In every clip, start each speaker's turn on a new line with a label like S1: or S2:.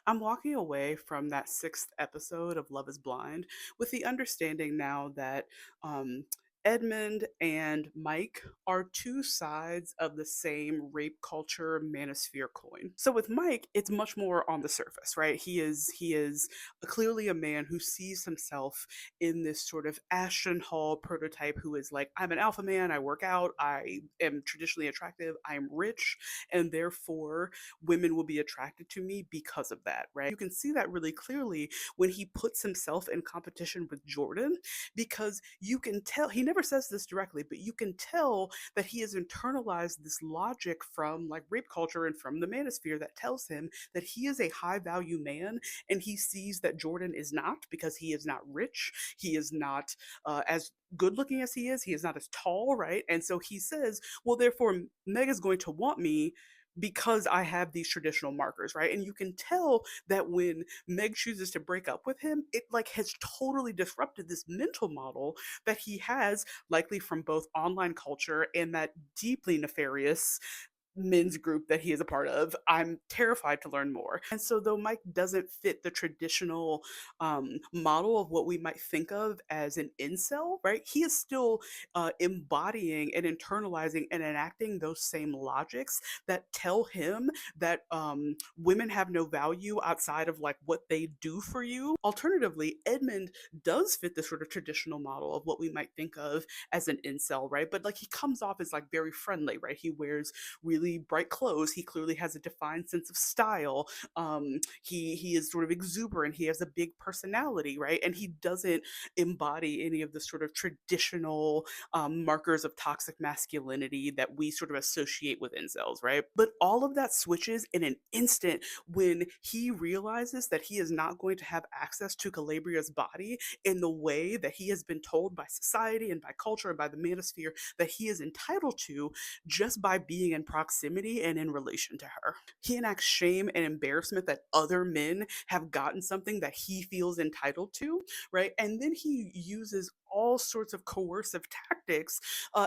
S1: I'm walking away from that sixth episode of Love is Blind with the understanding now that um, Edmund and Mike are two sides of the same rape culture manosphere coin. So with Mike, it's much more on the surface, right? He is clearly a man who sees himself in this sort of Ashton Hall prototype who is like, I'm an alpha man, I work out, I am traditionally attractive, I am rich, and therefore women will be attracted to me because of that, right? You can see that really clearly when he puts himself in competition with Jordan, because you can tell, he never says this directly, but you can tell that he has internalized this logic from like rape culture and from the manosphere that tells him that he is a high value man, and he sees that Jordan is not, because he is not rich, he is not as good looking as he is not as tall, right? And so he says, well, therefore Meg is going to want me because I have these traditional markers, right? And you can tell that when Meg chooses to break up with him, it like has totally disrupted this mental model that he has, likely from both online culture and that deeply nefarious men's group that he is a part of. I'm terrified to learn more. And so, though Mike doesn't fit the traditional model of what we might think of as an incel, right? He is still embodying and internalizing and enacting those same logics that tell him that women have no value outside of like what they do for you. Alternatively, Edmund does fit the sort of traditional model of what we might think of as an incel, right? But like he comes off as like very friendly, right? He wears really bright clothes. He clearly has a defined sense of style. He is sort of exuberant. He has a big personality, right? And he doesn't embody any of the sort of traditional markers of toxic masculinity that we sort of associate with incels, right? But all of that switches in an instant when he realizes that he is not going to have access to Calabria's body in the way that he has been told by society and by culture and by the manosphere that he is entitled to, just by being in proximity and in relation to her. He enacts shame and embarrassment that other men have gotten something that he feels entitled to, right? And then he uses all sorts of coercive tactics,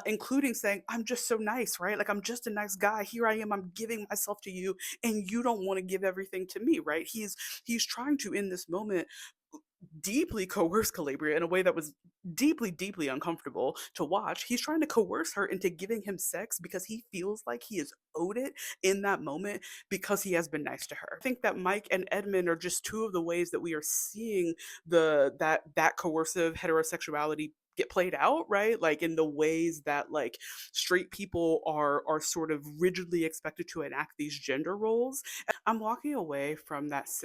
S1: including saying, I'm just so nice, right? Like, I'm just a nice guy. Here I am. I'm giving myself to you, and you don't want to give everything to me, right? He's trying to, in this moment, deeply coerce Calabria in a way that was deeply, deeply uncomfortable to watch. He's trying to coerce her into giving him sex because he feels like he is owed it in that moment because he has been nice to her. I think that Mike and Edmund are just two of the ways that we are seeing that coercive heterosexuality get played out, right? Like in the ways that like straight people are sort of rigidly expected to enact these gender roles. I'm walking away from that